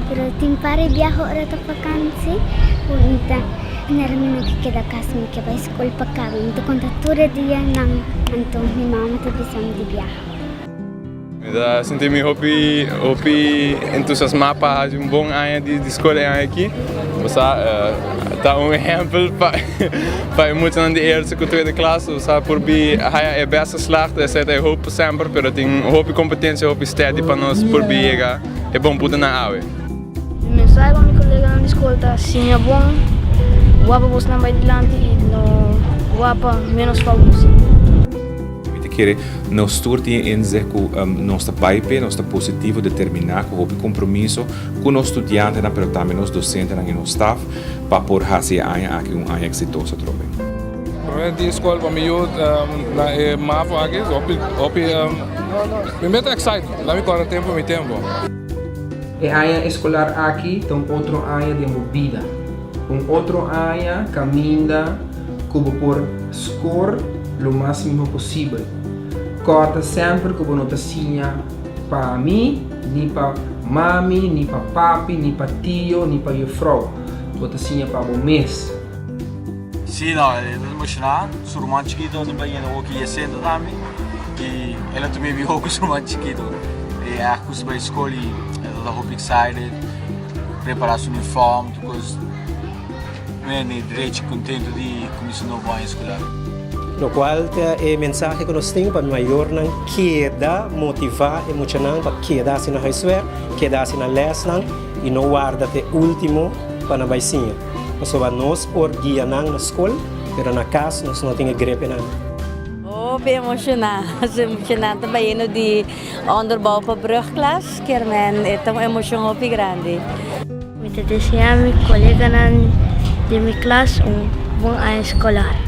Pero timpare biyaho ra ta vakansi. Punta narami nagkikita kasmi ke ba school pa kami. Ito kontatura dia nang antong ni mama te bisam di biyaho. Da senti-me hopi entusiasmado para um bom ano de escola aqui. Você tá exemplo para muitos na eerste e tweede klas. Você por bi é best geslaagd. É certo, hoop sempre, pero tem hoop competência, hoop steady para nós por bi chegar. É bom poder na aula. Mensagem para meu colega na escola, sim é bom. Guapa você não vai adiante e no guapa menos famoso. Nós estamos em dizer que nosso país, nosso positivo, determinar com o compromisso com os estudantes, mas também os docentes e o staff, para por fazer aqui ano exitoso também. Para a escola para mim, na Mavo aqui, me meto excited, lá me corre tempo, me tempo. A área escolar aqui tem outra área de vida, outra área caminha como por score o máximo possível. Corta sempre que não tinha para mim, nem para mami, nem para papi, nem para tio, nem para minha frau. Não tinha para o mês. Sim, não, é emocionante. Sou romântico, não vai ir no que é sendo também. E ela também me ouve sou romântico. E a coisa para a escola, ela está muito excited, preparar seu uniforme, coisas. Eu direito contente de começar no banho escolar. No qual é a mensagem que nós temos para maior não queda motivar emocional para quedar-se na escola, quedar-se na lesson e não guardar até último para na baicinha. Nós por guia na escola, mas na casa nós não temos grepe nada. Oh, bem emocionante, emocionante também no de onderbouw para brugklas, que é tão emocionante grande. Me desejo a meu colega de minha classe bom ano escolar.